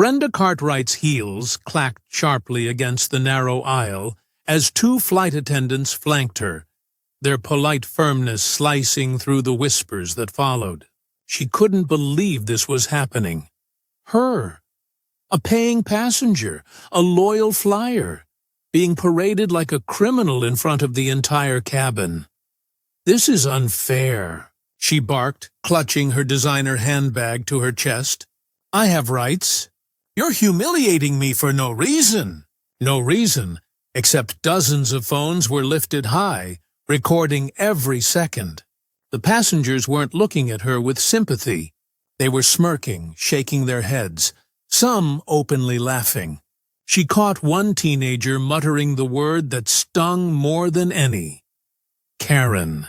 Brenda Cartwright's heels clacked sharply against the narrow aisle as two flight attendants flanked her, their polite firmness slicing through the whispers that followed. She couldn't believe this was happening. Her, a paying passenger, a loyal flyer, being paraded like a criminal in front of the entire cabin. "This is unfair," she barked, clutching her designer handbag to her chest. "I have rights. You're humiliating me for no reason." No reason, except dozens of phones were lifted high, recording every second. The passengers weren't looking at her with sympathy. They were smirking, shaking their heads, some openly laughing. She caught one teenager muttering the word that stung more than any: Karen.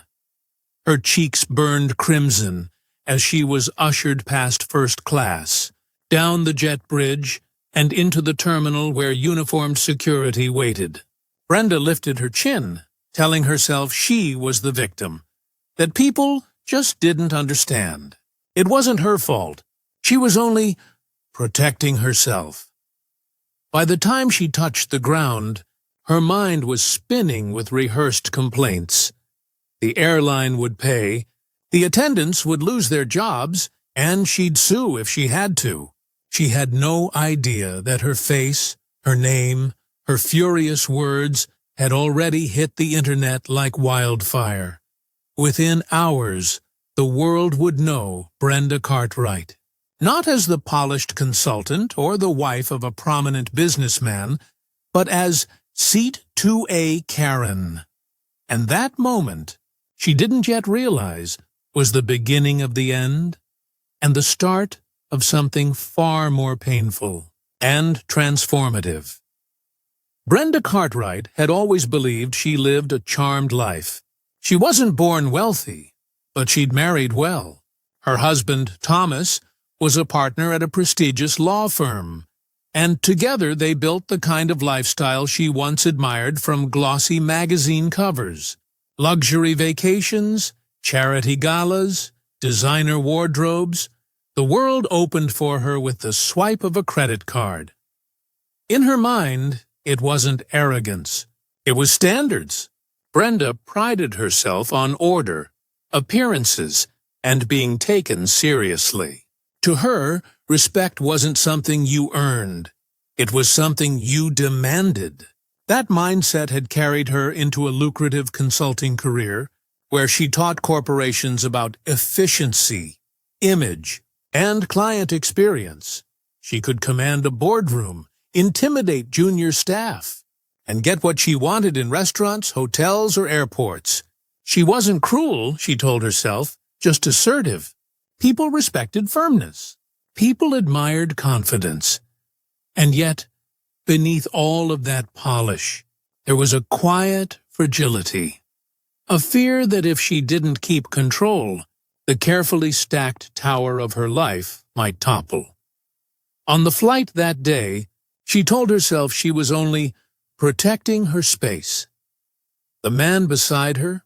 Her cheeks burned crimson as she was ushered past first class, down the jet bridge, and into the terminal where uniformed security waited. Brenda lifted her chin, telling herself she was the victim, that people just didn't understand. It wasn't her fault. She was only protecting herself. By the time she touched the ground, her mind was spinning with rehearsed complaints. The airline would pay, the attendants would lose their jobs, and she'd sue if she had to. She had no idea that her face, her name, her furious words had already hit the internet like wildfire. Within hours, the world would know Brenda Cartwright. Not as the polished consultant or the wife of a prominent businessman, but as Seat 2A Karen. And that moment, she didn't yet realize, was the beginning of the end and the start of something far more painful and transformative. Brenda Cartwright had always believed she lived a charmed life. She wasn't born wealthy, but she'd married well. Her husband, Thomas, was a partner at a prestigious law firm, and together they built the kind of lifestyle she once admired from glossy magazine covers: luxury vacations, charity galas, designer wardrobes. The world opened for her with the swipe of a credit card. In her mind, it wasn't arrogance. It was standards. Brenda prided herself on order, appearances, and being taken seriously. To her, respect wasn't something you earned. It was something you demanded. That mindset had carried her into a lucrative consulting career, where she taught corporations about efficiency, image, and client experience. She could command a boardroom, intimidate junior staff, and get what she wanted in restaurants, hotels, or airports. She wasn't cruel, she told herself, just assertive. People respected firmness. People admired confidence. And yet, beneath all of that polish, there was a quiet fragility, a fear that if she didn't keep control, the carefully stacked tower of her life might topple. On the flight that day, she told herself she was only protecting her space. The man beside her,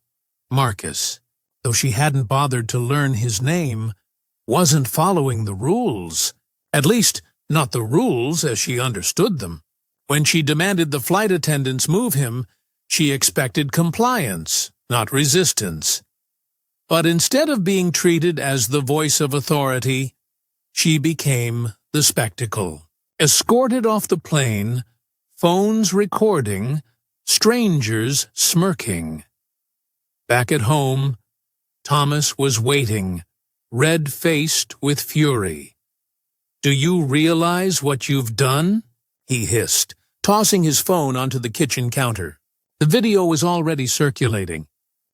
Marcus, though she hadn't bothered to learn his name, wasn't following the rules, at least not the rules as she understood them. When she demanded the flight attendants move him, she expected compliance, not resistance. But instead of being treated as the voice of authority, she became the spectacle. Escorted off the plane, phones recording, strangers smirking. Back at home, Thomas was waiting, red-faced with fury. "Do you realize what you've done?" he hissed, tossing his phone onto the kitchen counter. The video was already circulating.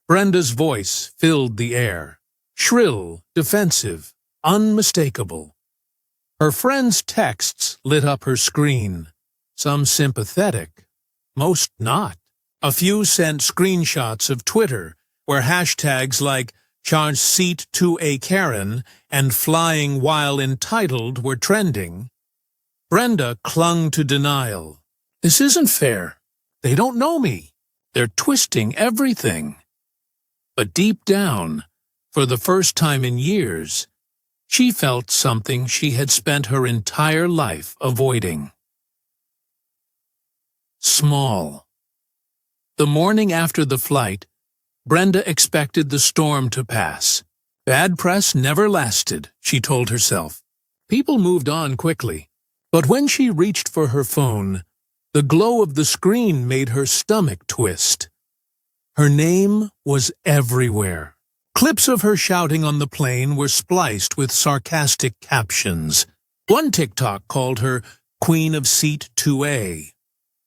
Brenda's voice filled the air, shrill, defensive, unmistakable. Her friends' texts lit up her screen, some sympathetic, most not. A few sent screenshots of Twitter, where hashtags like "Charge Seat to a Karen" and "Flying While Entitled" were trending. Brenda clung to denial. "This isn't fair. They don't know me. They're twisting everything." But deep down, for the first time in years, She felt something she had spent her entire life avoiding. Small. The morning after the flight, Brenda expected the storm to pass. Bad press never lasted, she told herself. People moved on quickly. But when she reached for her phone, the glow of the screen made her stomach twist. Her name was everywhere. Clips of her shouting on the plane were spliced with sarcastic captions. One TikTok called her Queen of Seat 2A.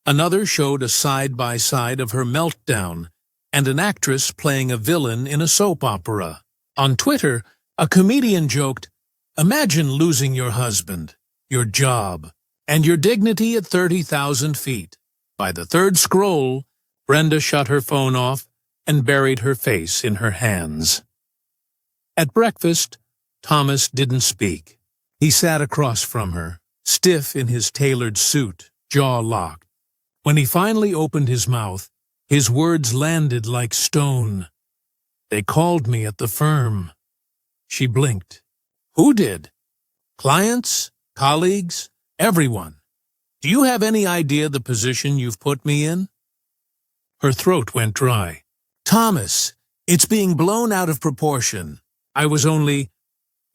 Another showed a side-by-side of her Meltdown and an actress playing a villain in a soap opera. On Twitter, a comedian joked, "Imagine losing your husband, your job, and your dignity at 30,000 feet. By the third scroll, Brenda shut her phone off and buried her face in her hands. At breakfast, Thomas didn't speak. He sat across from her, stiff in his tailored suit, jaw locked. When he finally opened his mouth, his words landed like stone. "They called me at the firm." She blinked. "Who did?" "Clients, colleagues, everyone. Do you have any idea the position you've put me in?" Her throat went dry. "Thomas, it's being blown out of proportion. I was only—"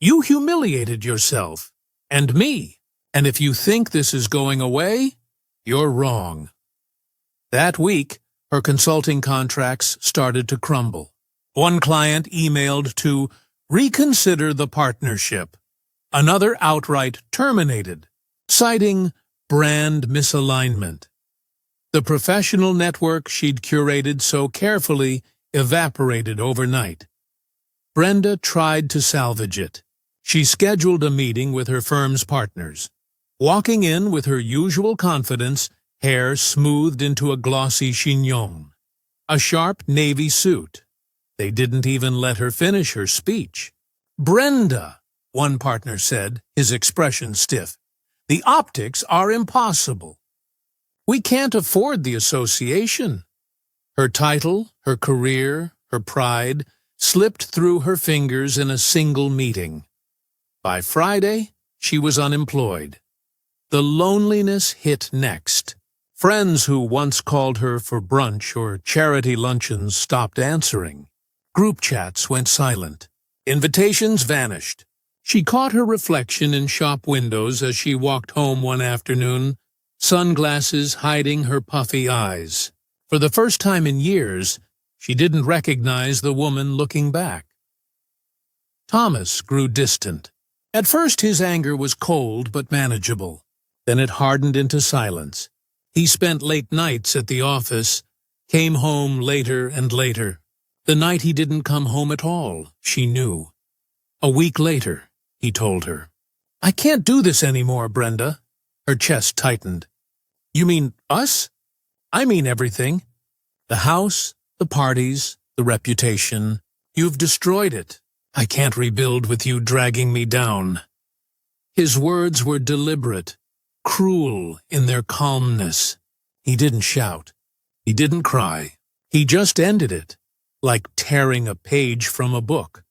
"You humiliated yourself. And me. And if you think this is going away, you're wrong." That week, her consulting contracts started to crumble. One client emailed to reconsider the partnership. Another outright terminated, citing brand misalignment. The professional network she'd curated so carefully evaporated overnight. Brenda tried to salvage it. She scheduled a meeting with her firm's partners. Walking in with her usual confidence, hair smoothed into a glossy chignon, a sharp navy suit. They didn't even let her finish her speech. "Brenda," one partner said, his expression stiff, "the optics are impossible. We can't afford the association." Her title, her career, her pride slipped through her fingers in a single meeting. By Friday, she was unemployed. The loneliness hit next. Friends who once called her for brunch or charity luncheons stopped answering. Group chats went silent. Invitations vanished. She caught her reflection in shop windows as she walked home one afternoon, sunglasses hiding her puffy eyes. For the first time in years, she didn't recognize the woman looking back. Thomas grew distant. At first his anger was cold but manageable. Then it hardened into silence. He spent late nights at the office, came home later and later. The night he didn't come home at all, she knew. A week later, he told her, "I can't do this anymore, Brenda." Her chest tightened. "You mean us?" "I mean everything. The house, the parties, the reputation. You've destroyed it. I can't rebuild with you dragging me down." His words were deliberate, cruel in their calmness. He didn't shout. He didn't cry. He just ended it, like tearing a page from a book.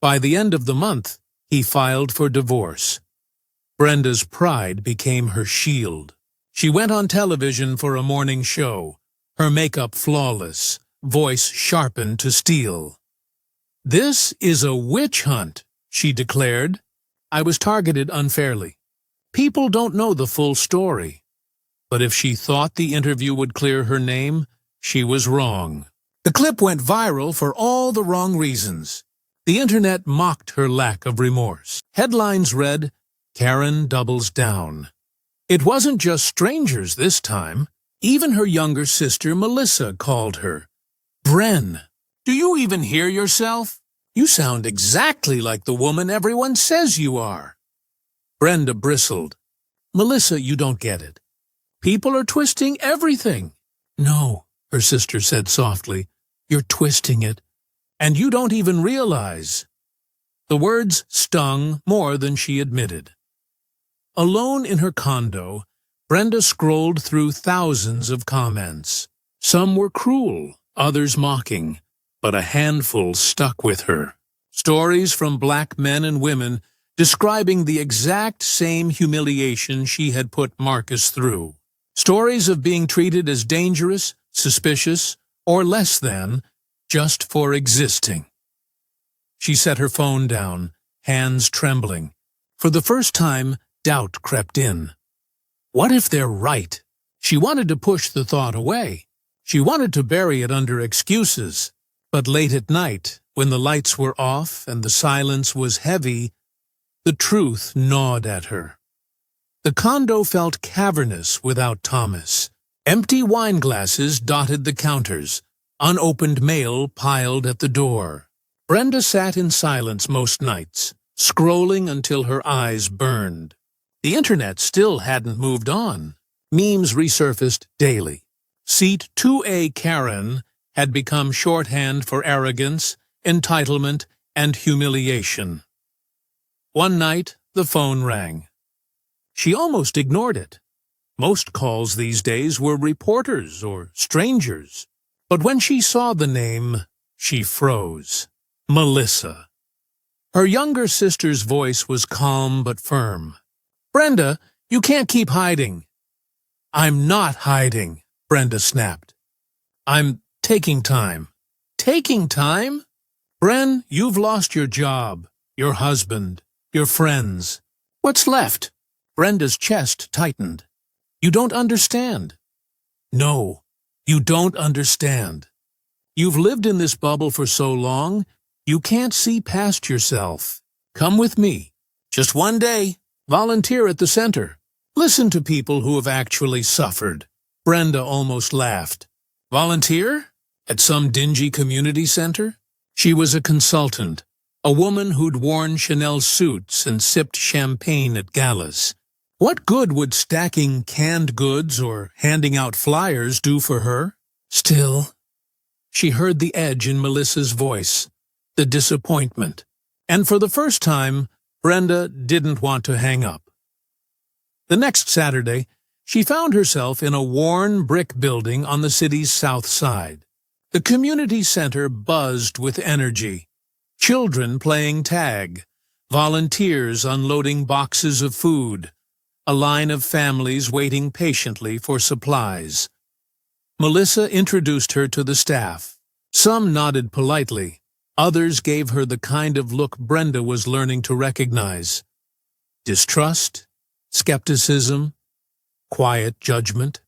By the end of the month, he filed for divorce. Brenda's pride became her shield. She went on television for a morning show, her makeup flawless, voice sharpened to steel. "This is a witch hunt," she declared. "I was targeted unfairly. People don't know the full story." But if she thought the interview would clear her name, she was wrong. The clip went viral for all the wrong reasons. The internet mocked her lack of remorse. Headlines read, "Karen doubles down." It wasn't just strangers this time. Even her younger sister Melissa called her. "Bren, do you even hear yourself? You sound exactly like the woman everyone says you are." Brenda bristled. "Melissa, you don't get it. People are twisting everything." "No," her sister said softly, "you're twisting it, and you don't even realize." The words stung more than she admitted. Alone in her condo, Brenda scrolled through thousands of comments. Some were cruel, others mocking, but a handful stuck with her. Stories from black men and women describing the exact same humiliation she had put Marcus through. Stories of being treated as dangerous, suspicious, or less than, just for existing. She set her phone down, hands trembling. For the first time, doubt crept in. What if they're right? She wanted to push the thought away. She wanted to bury it under excuses. But late at night, when the lights were off and the silence was heavy, the truth gnawed at her. The condo felt cavernous without Thomas. Empty wine glasses dotted the counters, unopened mail piled at the door. Brenda sat in silence most nights, scrolling until her eyes burned. The internet still hadn't moved on. Memes resurfaced daily. Seat 2A Karen had become shorthand for arrogance, entitlement, and humiliation. One night, the phone rang. She almost ignored it. Most calls these days were reporters or strangers. But when she saw the name, she froze. Melissa. Her younger sister's voice was calm but firm. "Brenda, you can't keep hiding." "I'm not hiding," Brenda snapped. "I'm taking time." "Taking time?" "Bren, you've lost your job, your husband, your friends. What's left?" Brenda's chest tightened. "You don't understand." "No, you don't understand. You've lived in this bubble for so long, you can't see past yourself. Come with me. Just one day. Volunteer at the center. Listen to people who have actually suffered." Brenda almost laughed. Volunteer? At some dingy community center? She was a consultant, a woman who'd worn Chanel suits and sipped champagne at galas. What good would stacking canned goods or handing out flyers do for her? Still, she heard the edge in Melissa's voice, the disappointment, and for the first time, Brenda didn't want to hang up. The next Saturday, she found herself in a worn brick building on the city's south side. The community center buzzed with energy. Children playing tag, volunteers unloading boxes of food, a line of families waiting patiently for supplies. Melissa introduced her to the staff. Some nodded politely. Others gave her the kind of look Brenda was learning to recognize. Distrust, skepticism, quiet judgment.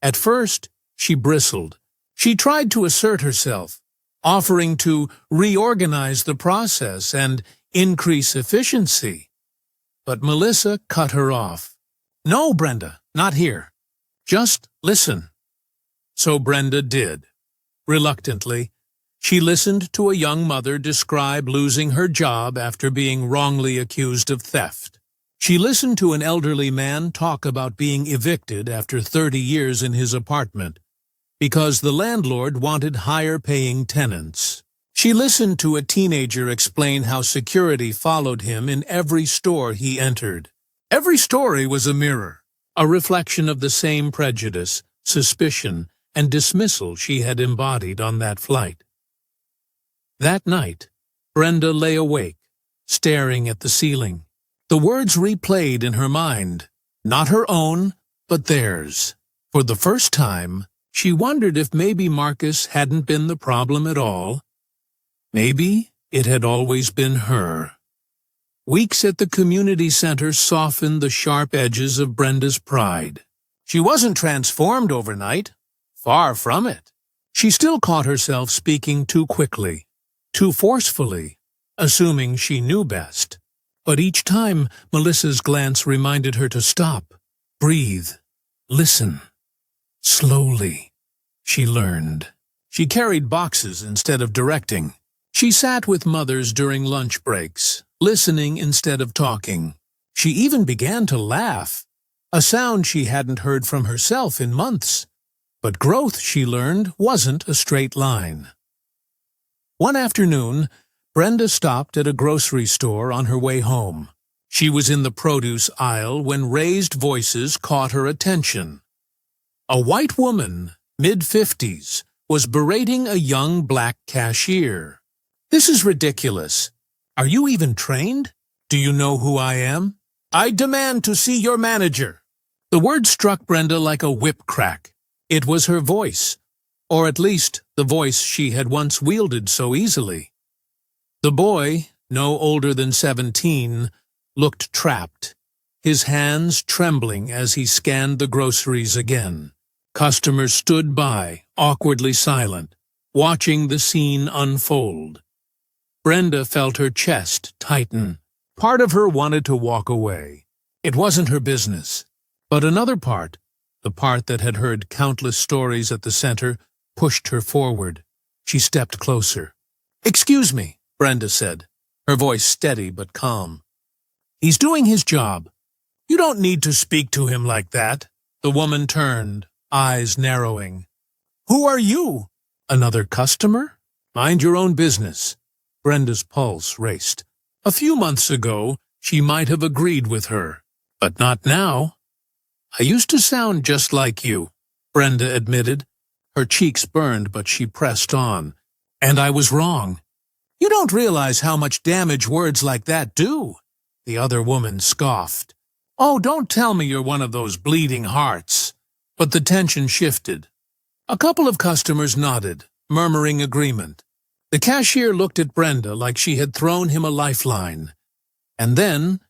At first, she bristled. She tried to assert herself, offering to reorganize the process and increase efficiency. But Melissa cut her off. "No, Brenda, not here. Just listen." So Brenda did. Reluctantly, she listened to a young mother describe losing her job after being wrongly accused of theft. She listened to an elderly man talk about being evicted after 30 years in his apartment because the landlord wanted higher-paying tenants. She listened to a teenager explain how security followed him in every store he entered. Every story was a mirror, a reflection of the same prejudice, suspicion, and dismissal she had embodied on that flight. That night, Brenda lay awake, staring at the ceiling. The words replayed in her mind, not her own, but theirs. For the first time, she wondered if maybe Marcus hadn't been the problem at all. Maybe it had always been her. Weeks at the community center softened the sharp edges of Brenda's pride. She wasn't transformed overnight. Far from it. She still caught herself speaking too quickly, too forcefully, assuming she knew best. But each time, Melissa's glance reminded her to stop, breathe, listen. Slowly, she learned. She carried boxes instead of directing. She sat with mothers during lunch breaks, listening instead of talking. She even began to laugh, a sound she hadn't heard from herself in months. But growth, she learned, wasn't a straight line. One afternoon, Brenda stopped at a grocery store on her way home. She was in the produce aisle when raised voices caught her attention. A white woman, mid-50s, was berating a young black cashier. "This is ridiculous. Are you even trained? Do you know who I am? I demand to see your manager. The word struck Brenda like a whip crack. It was her voice, or at least the voice she had once wielded so easily. The boy, no older than 17, looked trapped, his hands trembling as he scanned the groceries again. Customers stood by, awkwardly silent, watching the scene unfold. Brenda felt her chest tighten. Part of her wanted to walk away. It wasn't her business. But another part, the part that had heard countless stories at the center, pushed her forward. She stepped closer. "Excuse me," Brenda said, her voice steady but calm. "He's doing his job. You don't need to speak to him like that." The woman turned, eyes narrowing. "Who are you? Another customer? Mind your own business." Brenda's pulse raced. A few months ago, she might have agreed with her, but not now. "I used to sound just like you," Brenda admitted. Her cheeks burned, but she pressed on. "And I was wrong. You don't realize how much damage words like that do." The other woman scoffed. "Oh, don't tell me you're one of those bleeding hearts." But the tension shifted. A couple of customers nodded, murmuring agreement. The cashier looked at Brenda like she had thrown him a lifeline. And then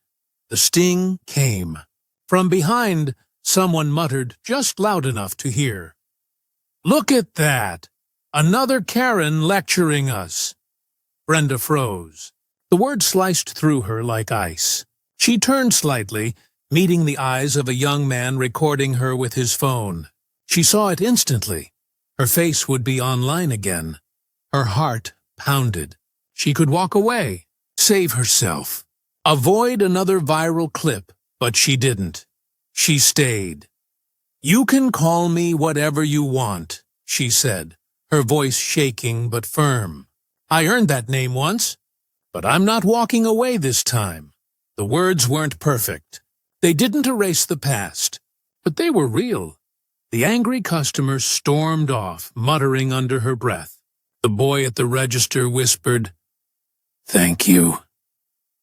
the sting came. From behind, someone muttered just loud enough to hear. "Look at that! Another Karen lecturing us." Brenda froze. The word sliced through her like ice. She turned slightly, meeting the eyes of a young man recording her with his phone. She saw it instantly. Her face would be online again. Her heart pounded. She could walk away, save herself, avoid another viral clip, but she didn't. She stayed. "You can call me whatever you want," she said, her voice shaking but firm. "I earned that name once, but I'm not walking away this time." The words weren't perfect. They didn't erase the past, but they were real. The angry customer stormed off, muttering under her breath. The boy at the register whispered, "Thank you,"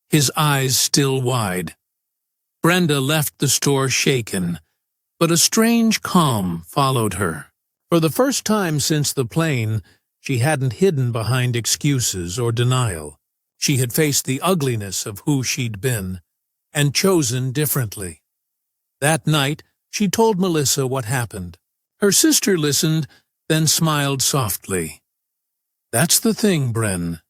his eyes still wide. Brenda left the store shaken, but a strange calm followed her. For the first time since the plane, she hadn't hidden behind excuses or denial. She had faced the ugliness of who she'd been, and chosen differently. That night, she told Melissa what happened. Her sister listened, then smiled softly. "That's the thing, Bren.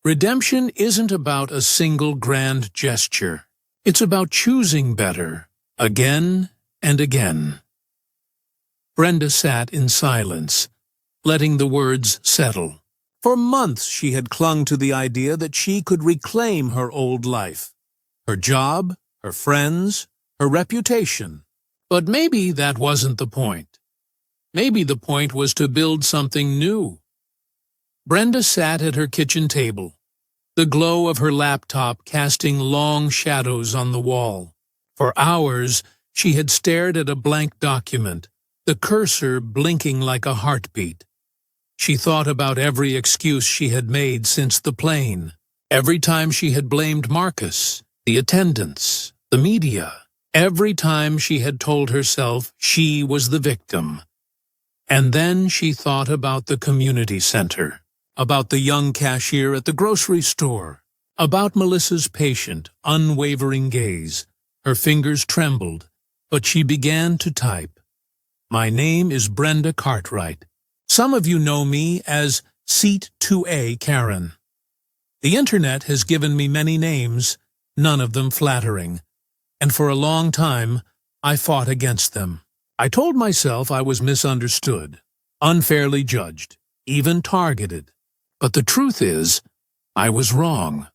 Redemption isn't about a single grand gesture. It's about choosing better, again and again." Brenda sat in silence, letting the words settle. For months she had clung to the idea that she could reclaim her old life, her job, her friends, her reputation. But maybe that wasn't the point. Maybe the point was to build something new. Brenda sat at her kitchen table, the glow of her laptop casting long shadows on the wall. For hours she had stared at a blank document, the cursor blinking like a heartbeat. She thought about every excuse she had made since the plane, every time she had blamed Marcus, the attendants, the media, every time she had told herself she was the victim. And then she thought about the community center, about the young cashier at the grocery store, about Melissa's patient, unwavering gaze. Her fingers trembled, but she began to type. "My name is Brenda Cartwright. Some of you know me as Seat 2A Karen. The internet has given me many names, none of them flattering, and for a long time I fought against them. I told myself I was misunderstood, unfairly judged, even targeted. But the truth is, I was wrong."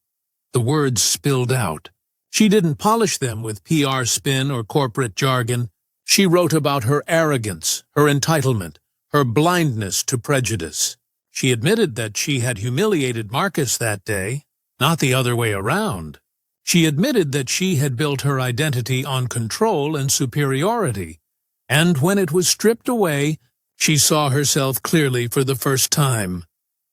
The words spilled out. She didn't polish them with PR spin or corporate jargon. She wrote about her arrogance, her entitlement, her blindness to prejudice. She admitted that she had humiliated Marcus that day, not the other way around. She admitted that she had built her identity on control and superiority, and when it was stripped away, she saw herself clearly for the first time.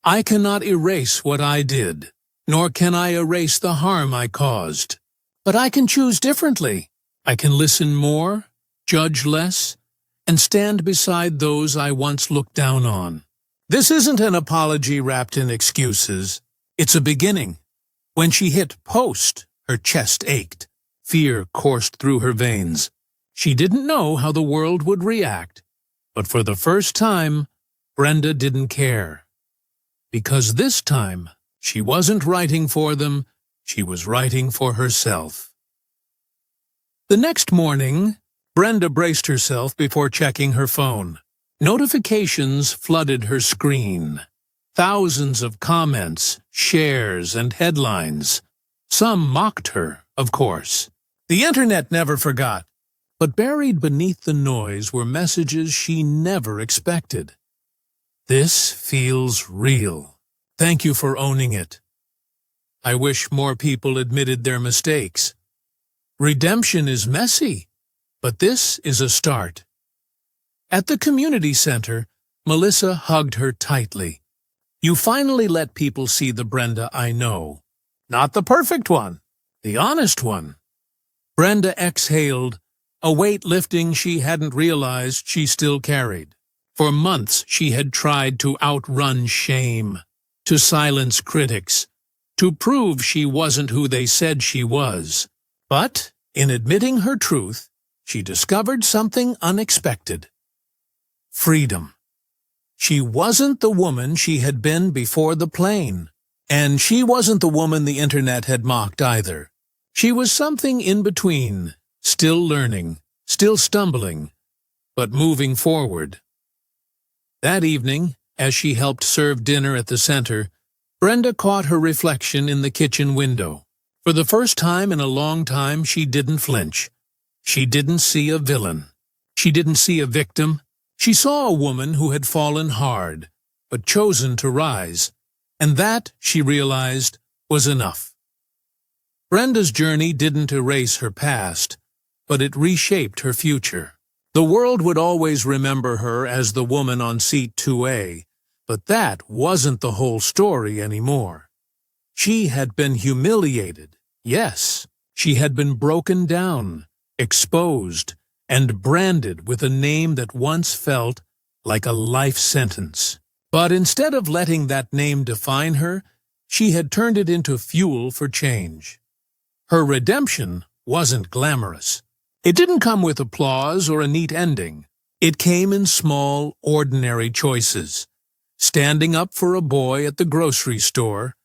"I cannot erase what I did, nor can I erase the harm I caused. But I can choose differently. I can listen more, judge less, and stand beside those I once looked down on. This isn't an apology wrapped in excuses. It's a beginning. When she hit post, her chest ached. Fear coursed through her veins. She didn't know how the world would react, but for the first time, Brenda didn't care. Because this time, she wasn't writing for them, she was writing for herself. The next morning, Brenda braced herself before checking her phone. Notifications flooded her screen. Thousands of comments, shares, and headlines. Some mocked her, of course. The internet never forgot. But buried beneath the noise were messages she never expected. This feels real. Thank you for owning it. I wish more people admitted their mistakes. Redemption is messy, but this is a start. At the community center, Melissa hugged her tightly. You finally let people see the Brenda I know. Not the perfect one, the honest one. Brenda exhaled, a weight lifting she hadn't realized she still carried. For months she had tried to outrun shame, to silence critics, to prove she wasn't who they said she was. But, in admitting her truth, she discovered something unexpected. Freedom. She wasn't the woman she had been before the plane. And she wasn't the woman the internet had mocked either. She was something in between, still learning, still stumbling, but moving forward. That evening, as she helped serve dinner at the center, Brenda caught her reflection in the kitchen window. For the first time in a long time, she didn't flinch. She didn't see a villain. She didn't see a victim. She saw a woman who had fallen hard, but chosen to rise. And that, she realized, was enough. Brenda's journey didn't erase her past, but it reshaped her future. The world would always remember her as the woman on seat 2A, but that wasn't the whole story anymore. She had been humiliated, yes. She had been broken down, exposed, and branded with a name that once felt like a life sentence. But instead of letting that name define her, she had turned it into fuel for change. Her redemption wasn't glamorous. It didn't come with applause or a neat ending. It came in small, ordinary choices. Standing up for a boy at the grocery store,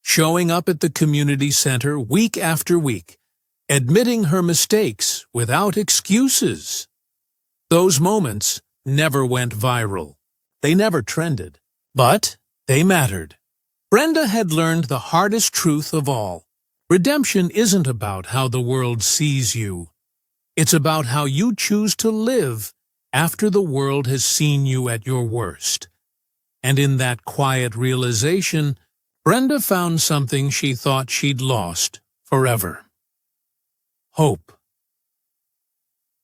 showing up at the community center week after week, admitting her mistakes without excuses. Those moments never went viral. They never trended, but they mattered. Brenda had learned the hardest truth of all. Redemption isn't about how the world sees you. It's about how you choose to live after the world has seen you at your worst. And in that quiet realization, Brenda found something she thought she'd lost forever. Hope.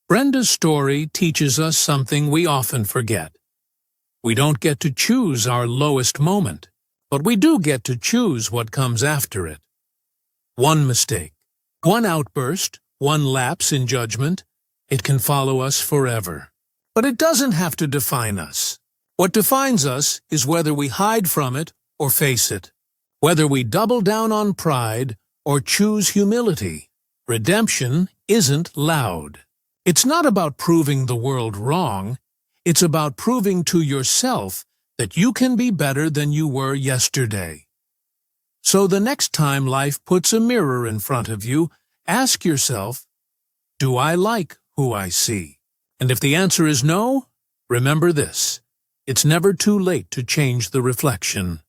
Brenda's story teaches us something we often forget. We don't get to choose our lowest moment, but we do get to choose what comes after it. One mistake, one outburst, one lapse in judgment, it can follow us forever. But it doesn't have to define us. What defines us is whether we hide from it or face it, whether we double down on pride or choose humility. Redemption isn't loud. It's not about proving the world wrong. It's about proving to yourself that you can be better than you were yesterday. So the next time life puts a mirror in front of you, ask yourself, do I like who I see? And if the answer is no, remember this: it's never too late to change the reflection.